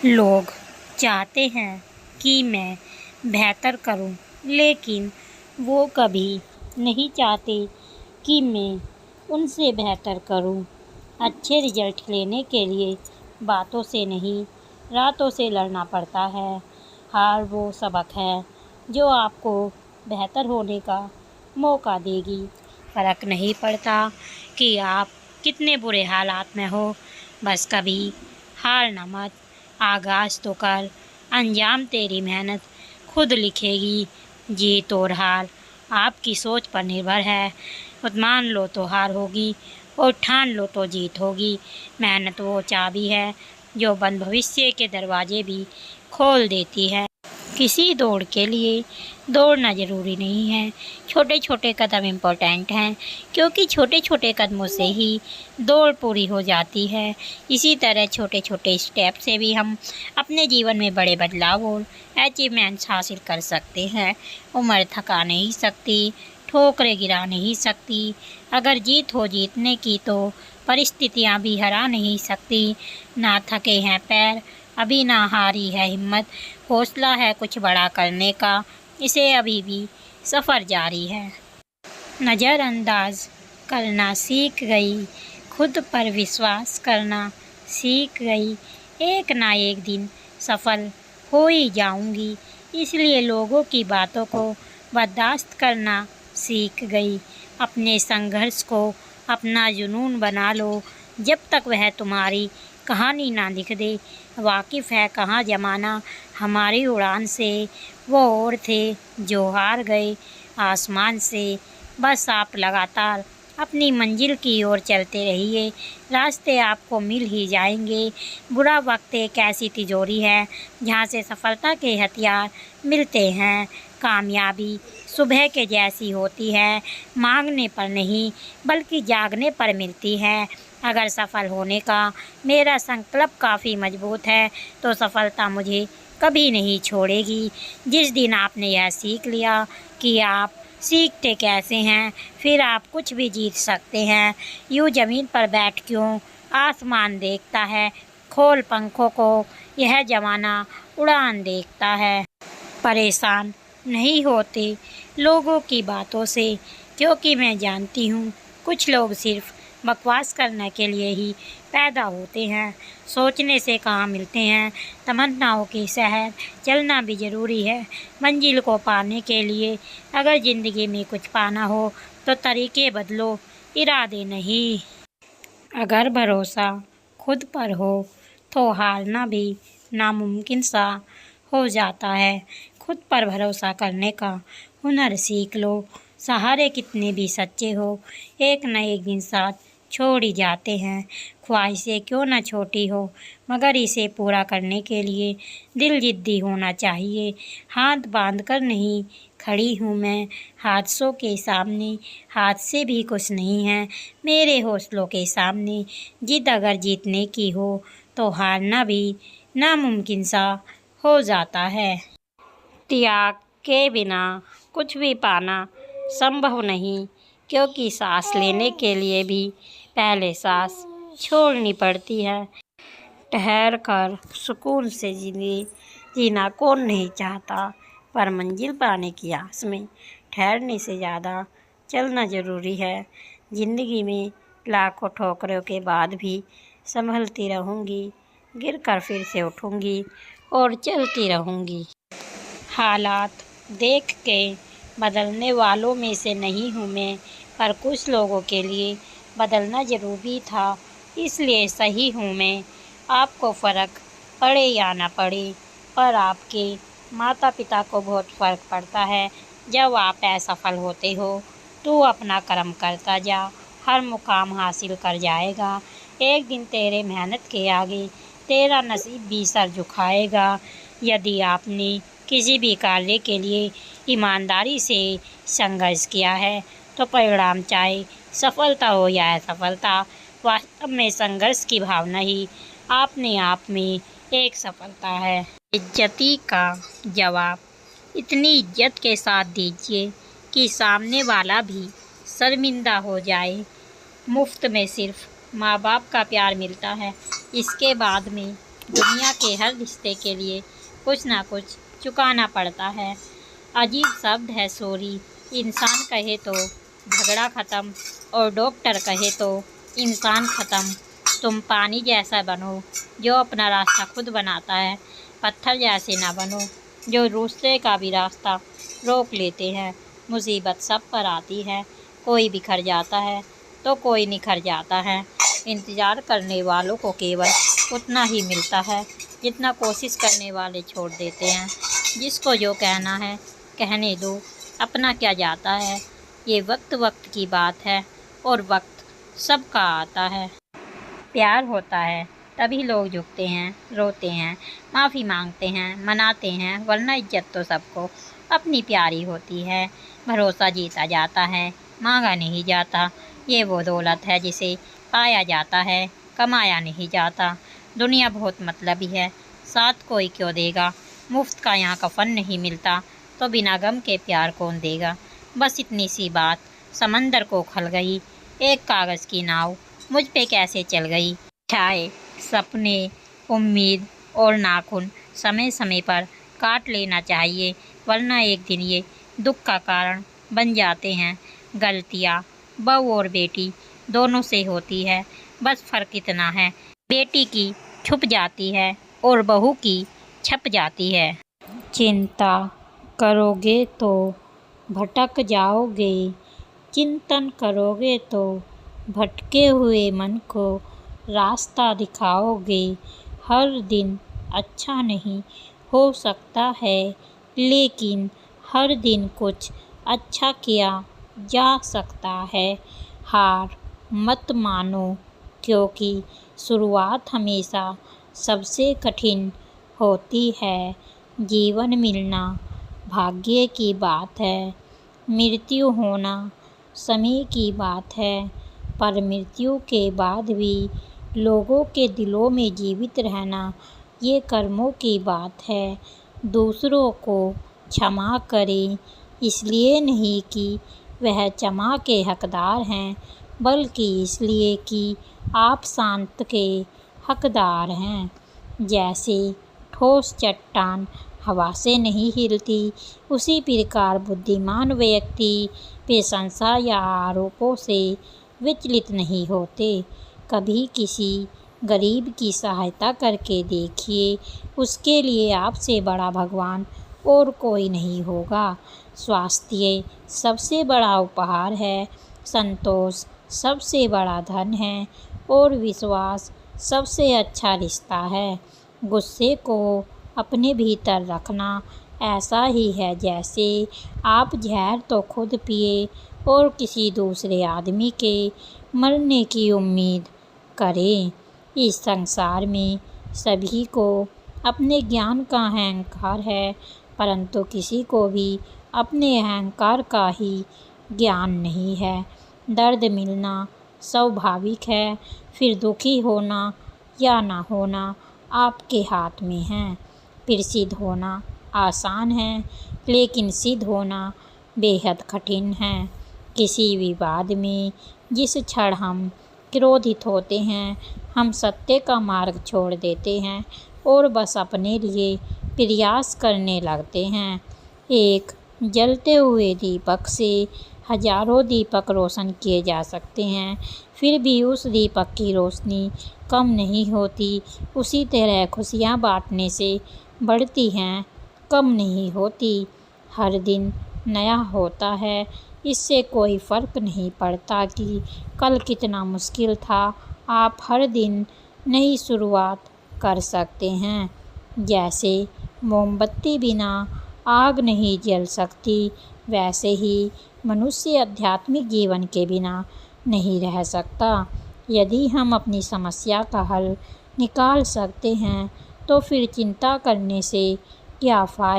लोग चाहते हैं कि मैं बेहतर करूं, लेकिन वो कभी नहीं चाहते कि मैं उनसे बेहतर करूं। अच्छे रिजल्ट लेने के लिए बातों से नहीं, रातों से लड़ना पड़ता है। हार वो सबक है जो आपको बेहतर होने का मौका देगी। फ़र्क नहीं पड़ता कि आप कितने बुरे हालात में हो, बस कभी हारना मत। आगाज़ तो कर, अंजाम तेरी मेहनत खुद लिखेगी। जीत और हार आपकी सोच पर निर्भर है। मान लो तो हार होगी और ठान लो तो जीत होगी। मेहनत वो चाबी है जो बंद भविष्य के दरवाजे भी खोल देती है। किसी दौड़ के लिए दौड़ना ज़रूरी नहीं है, छोटे छोटे कदम इम्पोर्टेंट हैं, क्योंकि छोटे छोटे कदमों से ही दौड़ पूरी हो जाती है। इसी तरह छोटे छोटे स्टेप से भी हम अपने जीवन में बड़े बदलाव और अचीवमेंट्स हासिल कर सकते हैं। उम्र थका नहीं सकती, ठोकरें गिरा नहीं सकती। अगर जीत हो जीतने की तो परिस्थितियाँ भी हरा नहीं सकती। ना थके हैं पैर, अभी ना हारी है हिम्मत। हौसला है कुछ बड़ा करने का, इसे अभी भी सफ़र जारी है। नज़रअंदाज करना सीख गई, खुद पर विश्वास करना सीख गई। एक ना एक दिन सफल हो ही जाऊंगी, इसलिए लोगों की बातों को बर्दाश्त करना सीख गई। अपने संघर्ष को अपना जुनून बना लो, जब तक वह तुम्हारी कहानी ना लिख दे। वाकिफ़ है कहाँ ज़माना हमारी उड़ान से, वो और थे जो हार गए आसमान से। बस आप लगातार अपनी मंजिल की ओर चलते रहिए, रास्ते आपको मिल ही जाएंगे। बुरा वक्त एक ऐसी तिजोरी है जहाँ से सफलता के हथियार मिलते हैं। कामयाबी सुबह के जैसी होती है, मांगने पर नहीं बल्कि जागने पर मिलती है। अगर सफल होने का मेरा संकल्प काफ़ी मजबूत है तो सफलता मुझे कभी नहीं छोड़ेगी। जिस दिन आपने यह सीख लिया कि आप सीखते कैसे हैं, फिर आप कुछ भी जीत सकते हैं। यूँ ज़मीन पर बैठ क्यों आसमान देखता है, खोल पंखों को यह ज़माना उड़ान देखता है। परेशान नहीं होते लोगों की बातों से, क्योंकि मैं जानती हूँ कुछ लोग सिर्फ बकवास करने के लिए ही पैदा होते हैं। सोचने से कहाँ मिलते हैं, तमन्नाओं की शहर चलना भी ज़रूरी है मंजिल को पाने के लिए। अगर ज़िंदगी में कुछ पाना हो तो तरीके बदलो, इरादे नहीं। अगर भरोसा खुद पर हो तो हारना भी नामुमकिन सा हो जाता है। खुद पर भरोसा करने का हुनर सीख लो। सहारे कितने भी सच्चे हो, एक न एक दिन साथ छोड़ ही जाते हैं। ख्वाहिशें क्यों न छोटी हो, मगर इसे पूरा करने के लिए दिल जिद्दी होना चाहिए। हाथ बांध कर नहीं खड़ी हूँ मैं हादसों के सामने, हादसे भी कुछ नहीं हैं मेरे हौसलों के सामने। जिद अगर जीतने की हो तो हारना भी नामुमकिन सा हो जाता है। त्याग के बिना कुछ भी पाना संभव नहीं, क्योंकि सांस लेने के लिए भी पहले सांस छोड़नी पड़ती है। ठहर कर सुकून से जीना कौन नहीं चाहता, पर मंजिल पाने की आस में ठहरने से ज़्यादा चलना ज़रूरी है। ज़िंदगी में लाखों ठोकरों के बाद भी संभलती रहूँगी, गिर कर फिर से उठूँगी और चलती रहूँगी। हालात देख के बदलने वालों में से नहीं हूँ मैं, पर कुछ लोगों के लिए बदलना ज़रूरी था, इसलिए सही हूँ मैं। आपको फ़र्क पड़े या ना पड़े, पर आपके माता पिता को बहुत फ़र्क पड़ता है। जब आप असफल होते हो तो अपना कर्म करता जा, हर मुकाम हासिल कर जाएगा। एक दिन तेरे मेहनत के आगे तेरा नसीब भी सर झुकाएगा। यदि आपने किसी भी कार्य के लिए ईमानदारी से संघर्ष किया है तो परिणाम चाहे सफलता हो या असफलता, वास्तव में संघर्ष की भावना ही अपने आप में एक सफलता है। इज्जती का जवाब इतनी इज्जत के साथ दीजिए कि सामने वाला भी शर्मिंदा हो जाए। मुफ्त में सिर्फ माँ बाप का प्यार मिलता है, इसके बाद में दुनिया के हर रिश्ते के लिए कुछ ना कुछ चुकाना पड़ता है। अजीब शब्द है सॉरी। इंसान कहे तो झगड़ा ख़त्म और डॉक्टर कहे तो इंसान ख़त्म। तुम पानी जैसा बनो जो अपना रास्ता खुद बनाता है। पत्थर जैसे ना बनो जो दूसरे का भी रास्ता रोक लेते हैं। मुसीबत सब पर आती है, कोई बिखर जाता है तो कोई निखर जाता है। इंतज़ार करने वालों को केवल उतना ही मिलता है जितना कोशिश करने वाले छोड़ देते हैं। जिसको जो कहना है कहने दो, अपना क्या जाता है। ये वक्त वक्त की बात है और वक्त सबका आता है। प्यार होता है तभी लोग झुकते हैं, रोते हैं, माफ़ी मांगते हैं, मनाते हैं, वरना इज्जत तो सबको अपनी प्यारी होती है। भरोसा जीता जाता है, मांगा नहीं जाता। ये वो दौलत है जिसे पाया जाता है, कमाया नहीं जाता। दुनिया बहुत मतलबी है, साथ कोई क्यों देगा। मुफ्त का यहाँ कफन नहीं मिलता तो बिना गम के प्यार कौन देगा। बस इतनी सी बात समंदर को खल गई, एक कागज़ की नाव मुझ पे कैसे चल गई। छाए, सपने, उम्मीद और नाखून समय समय पर काट लेना चाहिए, वरना एक दिन ये दुख का कारण बन जाते हैं। गलतियाँ बहू और बेटी दोनों से होती है, बस फ़र्क इतना है बेटी की छुप जाती है और बहू की छप जाती है। चिंता करोगे तो भटक जाओगे, चिंतन करोगे तो भटके हुए मन को रास्ता दिखाओगे। हर दिन अच्छा नहीं हो सकता है, लेकिन हर दिन कुछ अच्छा किया जा सकता है। हार मत मानो, क्योंकि शुरुआत हमेशा सबसे कठिन होती है। जीवन मिलना भाग्य की बात है, मृत्यु होना समय की बात है। पर मृत्यु के बाद भी लोगों के दिलों में जीवित रहना ये कर्मों की बात है। दूसरों को क्षमा करें, इसलिए नहीं कि वह क्षमा के हकदार हैं, बल्कि इसलिए कि आप शांत के हकदार हैं। जैसे ठोस चट्टान हवा से नहीं हिलती, उसी प्रकार बुद्धिमान व्यक्ति प्रशंसा या आरोपों से विचलित नहीं होते। कभी किसी गरीब की सहायता करके देखिए, उसके लिए आपसे बड़ा भगवान और कोई नहीं होगा। स्वास्थ्य सबसे बड़ा उपहार है, संतोष सबसे बड़ा धन है और विश्वास सबसे अच्छा रिश्ता है। गुस्से को अपने भीतर रखना ऐसा ही है जैसे आप जहर तो खुद पिए और किसी दूसरे आदमी के मरने की उम्मीद करें। इस संसार में सभी को अपने ज्ञान का अहंकार है, परंतु किसी को भी अपने अहंकार का ही ज्ञान नहीं है। दर्द मिलना स्वाभाविक है, फिर दुखी होना या ना होना आपके हाथ में है। प्रसिद्ध होना आसान है, लेकिन सिद्ध होना बेहद कठिन है। किसी विवाद में जिस क्षण हम क्रोधित होते हैं, हम सत्य का मार्ग छोड़ देते हैं और बस अपने लिए प्रयास करने लगते हैं। एक जलते हुए दीपक से हजारों दीपक रोशन किए जा सकते हैं, फिर भी उस दीपक की रोशनी कम नहीं होती। उसी तरह खुशियाँ बांटने से बढ़ती हैं, कम नहीं होती। हर दिन नया होता है, इससे कोई फ़र्क नहीं पड़ता कि कल कितना मुश्किल था। आप हर दिन नई शुरुआत कर सकते हैं। जैसे मोमबत्ती बिना आग नहीं जल सकती, वैसे ही मनुष्य आध्यात्मिक जीवन के बिना नहीं रह सकता। यदि हम अपनी समस्या का हल निकाल सकते हैं तो फिर चिंता करने से क्या फ़ायदा।